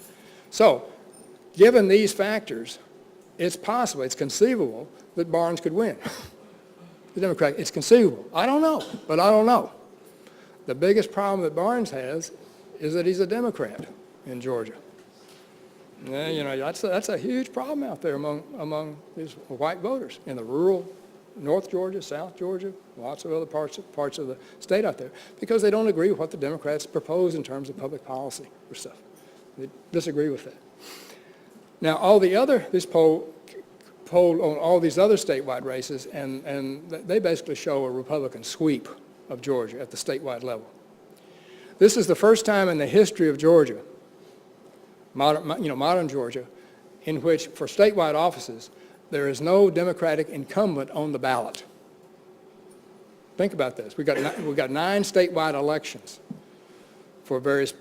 So, given these factors, it's possible, it's conceivable that Barnes could win. The Democrat, it's conceivable. I don't know, but I don't know. The biggest problem that Barnes has is that he's a Democrat in Georgia. Yeah, that's a huge problem out there among these white voters in the rural North Georgia, South Georgia, lots of other parts of the state out there, because they don't agree with what the Democrats propose in terms of public policy or stuff. They disagree with that. Now, this poll on all these other statewide races, and they basically show a Republican sweep of Georgia at the statewide level. This is the first time in the history of Georgia, modern Georgia, in which for statewide offices, there is no Democratic incumbent on the ballot. Think about this. We've got 9 statewide elections for various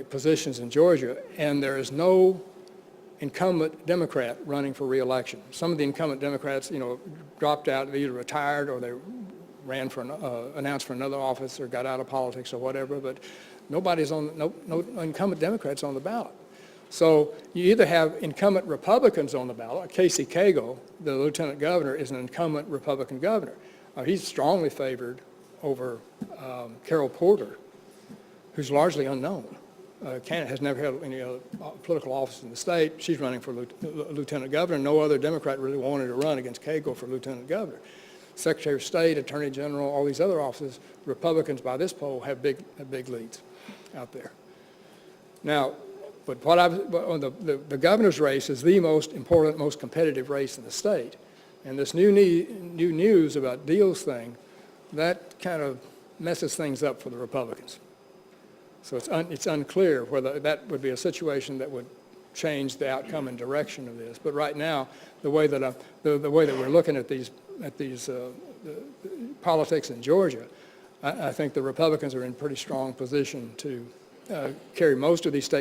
positions in Georgia, and there is no incumbent Democrat running for re-election. Some of the incumbent Democrats, dropped out, they either retired or they ran announced for another office or got out of politics or whatever, but no incumbent Democrats on the ballot. So you either have incumbent Republicans on the ballot. Casey Cagle, the lieutenant governor, is an incumbent Republican governor. He's strongly favored over Carol Porter, who's largely unknown. Has never held any political office in the state. She's running for lieutenant governor. No other Democrat really wanted to run against Cagle for lieutenant governor. Secretary of State, Attorney General, all these other offices, Republicans by this poll have big leads out there. Now, but the governor's race is the most important, most competitive race in the state. And this new news about Deal's thing, that kind of messes things up for the Republicans. So it's unclear whether that would be a situation that would change the outcome and direction of this. But right now, the way that we're looking at these politics in Georgia, I think the Republicans are in pretty strong position to carry most of these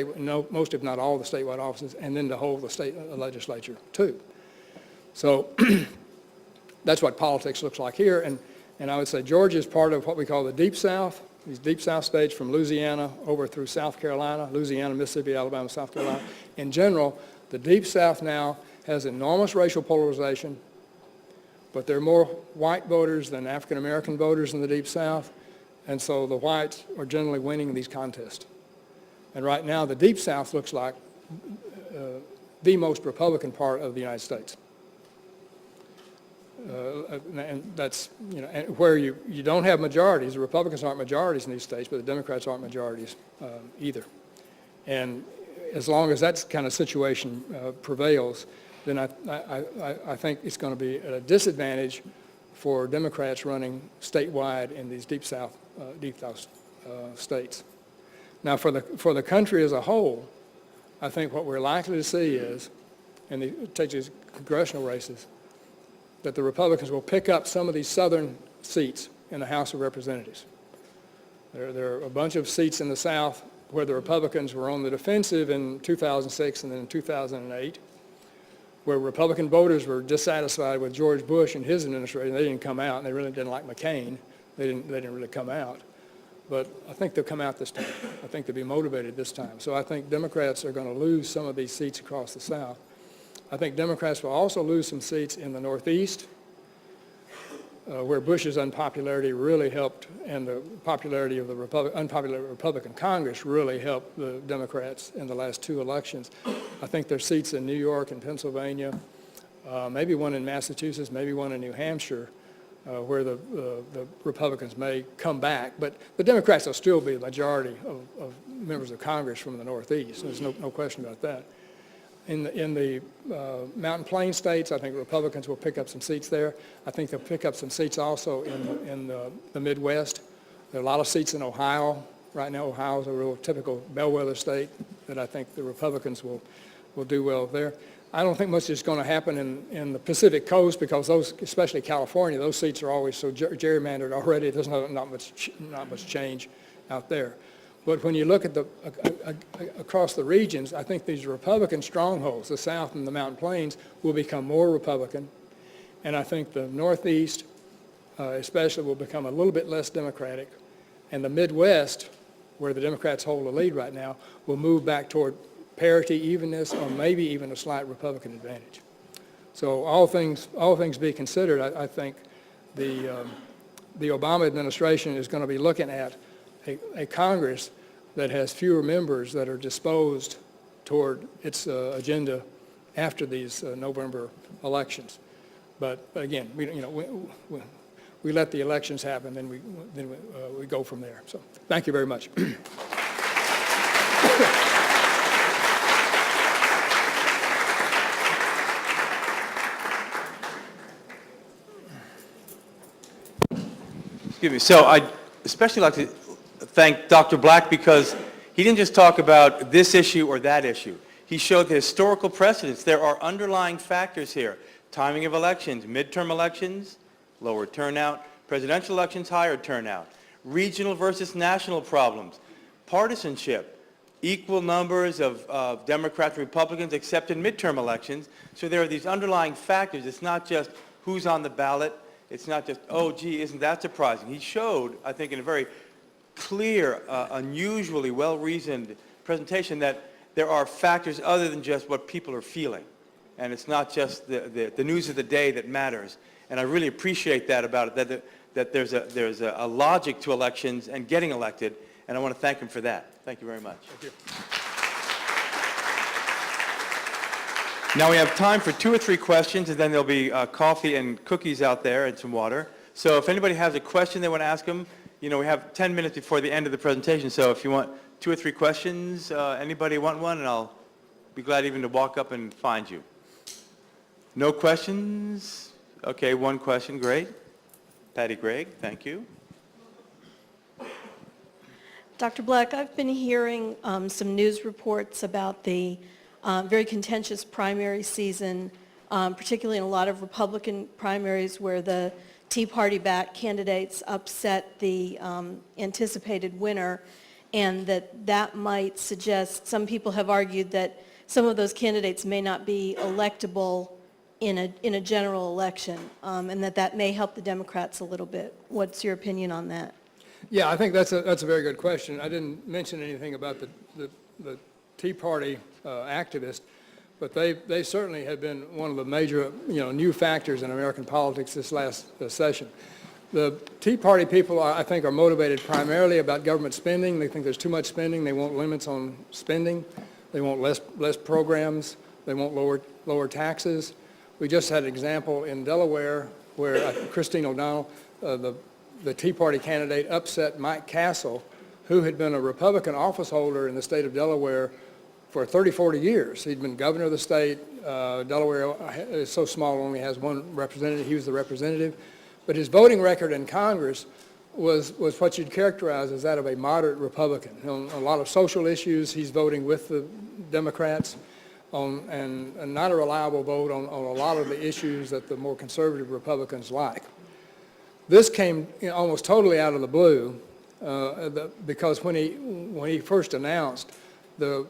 most if not all the statewide offices, and then to hold the state legislature too. So that's what politics looks like here, and I would say Georgia is part of what we call the Deep South. These Deep South states from Louisiana over through South Carolina, Louisiana, Mississippi, Alabama, South Carolina. In general, the Deep South now has enormous racial polarization, but there are more white voters than African American voters in the Deep South, and so the whites are generally winning these contests. And right now, the Deep South looks like the most Republican part of the United States. And that's, and where you don't have majorities. The Republicans aren't majorities in these states, but the Democrats aren't majorities either. And as long as that kind of situation prevails, then I think it's going to be at a disadvantage for Democrats running statewide in these Deep South states. Now, for the country as a whole, I think what we're likely to see is, and take these congressional races, that the Republicans will pick up some of these southern seats in the House of Representatives. There are a bunch of seats in the South where the Republicans were on the defensive in 2006 and then in 2008, where Republican voters were dissatisfied with George Bush and his administration. They didn't come out, and they really didn't like McCain. They didn't really come out. But I think they'll come out this time. I think they'll be motivated this time. So I think Democrats are going to lose some of these seats across the South. I think Democrats will also lose some seats in the Northeast, where Bush's unpopularity really helped, and the popularity of the unpopular Republican Congress really helped the Democrats in the last two elections. I think there's seats in New York and Pennsylvania, maybe one in Massachusetts, maybe one in New Hampshire, where the Republicans may come back. But the Democrats will still be the majority of members of Congress from the Northeast. There's no question about that. In the Mountain Plain states, I think Republicans will pick up some seats there. I think they'll pick up some seats also in the Midwest. There are a lot of seats in Ohio. Right now, Ohio is a real typical bellwether state that I think the Republicans will do well there. I don't think much is going to happen in the Pacific Coast, because those, especially California, those seats are always so gerrymandered already. There's not much change out there. But when you look at across the regions, I think these Republican strongholds, the South and the Mountain Plains, will become more Republican. And I think the Northeast especially will become a little bit less Democratic. And the Midwest, where the Democrats hold the lead right now, will move back toward parity, evenness, or maybe even a slight Republican advantage. So all things being considered, I think the Obama administration is going to be looking at a Congress that has fewer members that are disposed toward its agenda after these November elections. But again, we let the elections happen, then we go from there. So thank you very much. Excuse me. So I'd especially like to thank Dr. Black, because he didn't just talk about this issue or that issue. He showed the historical precedents. There are underlying factors here. Timing of elections, midterm elections, lower turnout, presidential elections, higher turnout, regional versus national problems, partisanship, equal numbers of Democrats and Republicans except in midterm elections. So there are these underlying factors. It's not just who's on the ballot. It's not just, oh, gee, isn't that surprising? He showed, I think, in a very clear, unusually well-reasoned presentation that there are factors other than just what people are feeling. And it's not just the news of the day that matters. And I really appreciate that about it, that there's a logic to elections and getting elected, and I want to thank him for that. Thank you very much. Thank you. Now we have time for 2 or 3 questions, and then there'll be coffee and cookies out there and some water. So if anybody has a question they want to ask him, we have 10 minutes before the end of the presentation, so if you want 2 or 3 questions. Anybody want one? And I'll be glad even to walk up and find you. No questions? Okay, 1 question, great. Patty Gregg, thank you. Dr. Black, I've been hearing some news reports about the very contentious primary season, particularly in a lot of Republican primaries where the Tea Party-backed candidates upset the anticipated winner, and that might suggest, some people have argued that some of those candidates may not be electable in a general election, and that may help the Democrats a little bit. What's your opinion on that? Yeah, I think that's a very good question. I didn't mention anything about the Tea Party activists, but they certainly have been one of the major, new factors in American politics this last session. The Tea Party people, I think, are motivated primarily about government spending. They think there's too much spending. They want limits on spending. They want less programs. They want lower taxes. We just had an example in Delaware where Christine O'Donnell, the Tea Party candidate, upset Mike Castle, who had been a Republican office holder in the state of Delaware for 30, 40 years. He'd been governor of the state. Delaware is so small, it only has 1 representative. He was the representative. But his voting record in Congress was what you'd characterize as that of a moderate Republican. On a lot of social issues, he's voting with the Democrats, and not a reliable vote on a lot of the issues that the more conservative Republicans like. This came almost totally out of the blue because when he first announced, the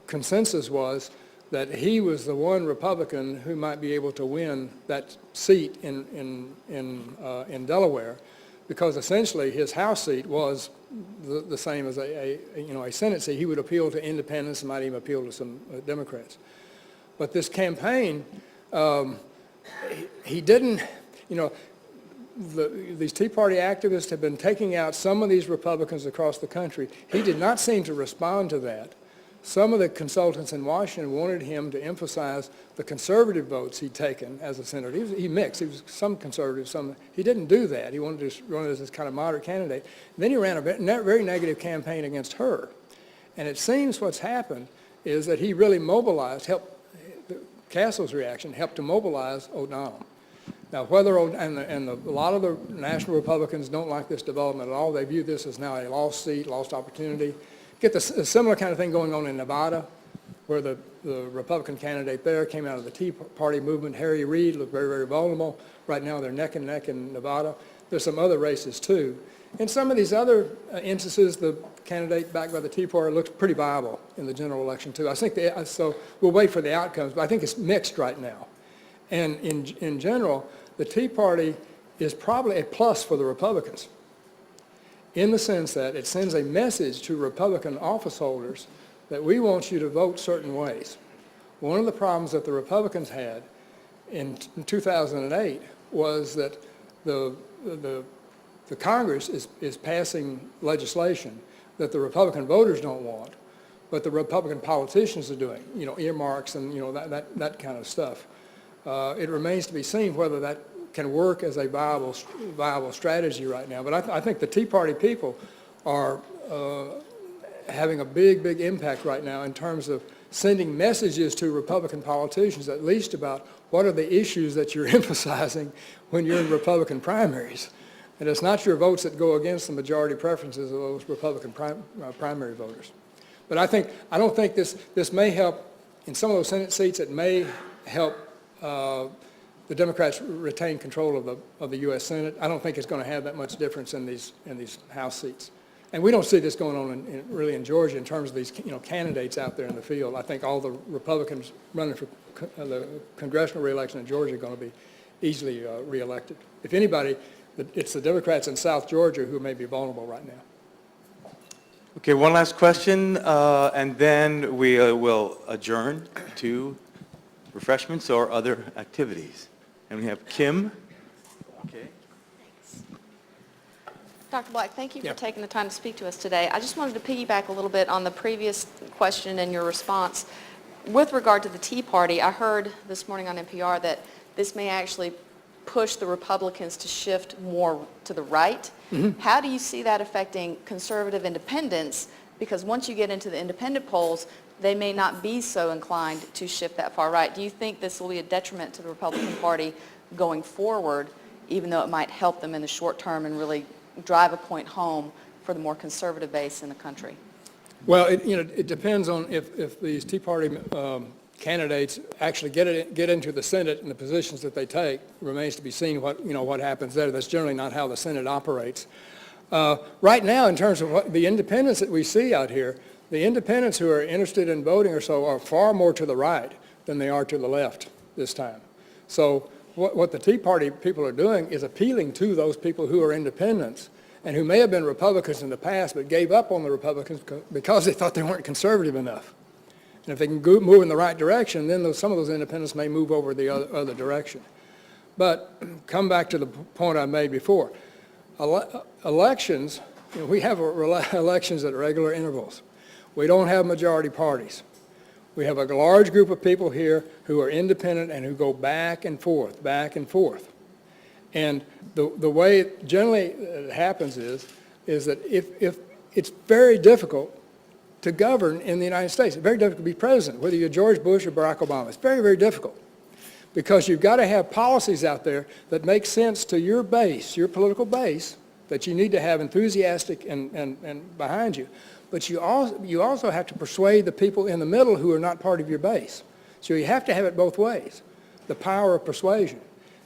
consensus was that he was the one Republican who might be able to win that seat in Delaware, because essentially his House seat was the same as a Senate seat. He would appeal to independents and might even appeal to some Democrats. But this campaign, he didn't, these Tea Party activists have been taking out some of these Republicans across the country. He did not seem to respond to that. Some of the consultants in Washington wanted him to emphasize the conservative votes he'd taken as a senator. He mixed. He was some conservative, some. He didn't do that. He wanted to run as this kind of moderate candidate. And then he ran a very negative campaign against her. And it seems what's happened is that he really mobilized, Castle's reaction helped to mobilize O'Donnell. Now, a lot of the national Republicans don't like this development at all. They view this as now a lost seat, lost opportunity. Get a similar kind of thing going on in Nevada, where the Republican candidate there came out of the Tea Party movement. Harry Reid looked very, very vulnerable. Right now they're neck and neck in Nevada. There's some other races too. In some of these other instances, the candidate backed by the Tea Party looks pretty viable in the general election too. I think so we'll wait for the outcomes, but I think it's mixed right now. And in general, the Tea Party is probably a plus for the Republicans, in the sense that it sends a message to Republican office holders that we want you to vote certain ways. One of the problems that the Republicans had in 2008 was that the Congress is passing legislation that the Republican voters don't want, but the Republican politicians are doing, earmarks and, that kind of stuff. It remains to be seen whether that can work as a viable strategy right now. But I think the Tea Party people are having a big impact right now in terms of sending messages to Republican politicians, at least about what are the issues that you're emphasizing when you're in Republican primaries. And it's not your votes that go against the majority preferences of those Republican primary voters. But I don't think this may help in some of those Senate seats. It may help the Democrats retain control of the U.S. Senate. I don't think it's going to have that much difference in these House seats. And we don't see this going on really in Georgia in terms of these candidates out there in the field. I think all the Republicans running for the congressional reelection in Georgia are going to be easily reelected. If anybody, it's the Democrats in South Georgia who may be vulnerable right now. Okay, one last question, and then we will adjourn to refreshments or other activities. And we have Kim. Okay. Thanks. Dr. Black, thank you for taking the time to speak to us today. I just wanted to piggyback a little bit on the previous question and your response. With regard to the Tea Party, I heard this morning on NPR that this may actually push the Republicans to shift more to the right. Mm-hmm. How do you see that affecting conservative independents Because once you get into the independent polls, they may not be so inclined to shift that far right. Do you think this will be a detriment to the Republican Party going forward, even though it might help them in the short term and really drive a point home for the more conservative base in the country? Well, it depends on if these Tea Party candidates actually get into the Senate and the positions that they take. Remains to be seen what happens there. That's generally not how the Senate operates. Right now, in terms of the independents that we see out here, the independents who are interested in voting or so are far more to the right than they are to the left this time. So what the Tea Party people are doing is appealing to those people who are independents and who may have been Republicans in the past but gave up on the Republicans because they thought they weren't conservative enough. And if they can move in the right direction, then some of those independents may move over the other direction. But come back to the point I made before. Elections, we have elections at regular intervals. We don't have majority parties. We have a large group of people here who are independent and who go back and forth, back and forth. And the way it generally happens is that if it's very difficult to govern in the United States, it's very difficult to be president, whether you're George Bush or Barack Obama. It's very, very difficult because you've got to have policies out there that make sense to your base, your political base, that you need to have enthusiastic and behind you. But you also have to persuade the people in the middle who are not part of your base. So you have to have it both ways, the power of persuasion.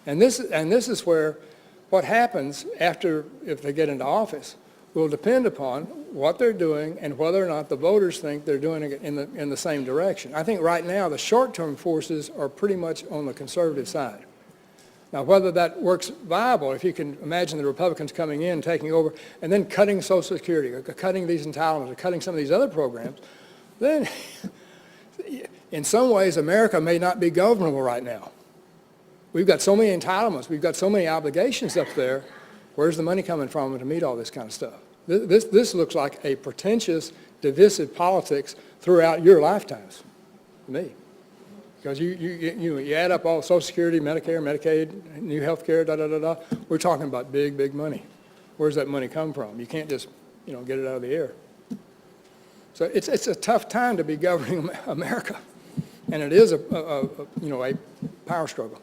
And this is where what happens if they get into office will depend upon what they're doing and whether or not the voters think they're doing it in the same direction. I think right now the short-term forces are pretty much on the conservative side. Now, whether that works viable, if you can imagine the Republicans coming in, taking over, and then cutting Social Security, or cutting these entitlements, or cutting some of these other programs, then in some ways America may not be governable right now. We've got so many entitlements, we've got so many obligations up there. Where's the money coming from to meet all this kind of stuff? This looks like a pretentious, divisive politics throughout your lifetimes, to me. Because you add up all Social Security, Medicare, Medicaid, new health care, da-da-da-da. We're talking about big, big money. Where's that money come from? You can't just, get it out of the air. So it's a tough time to be governing America. And it is a power struggle.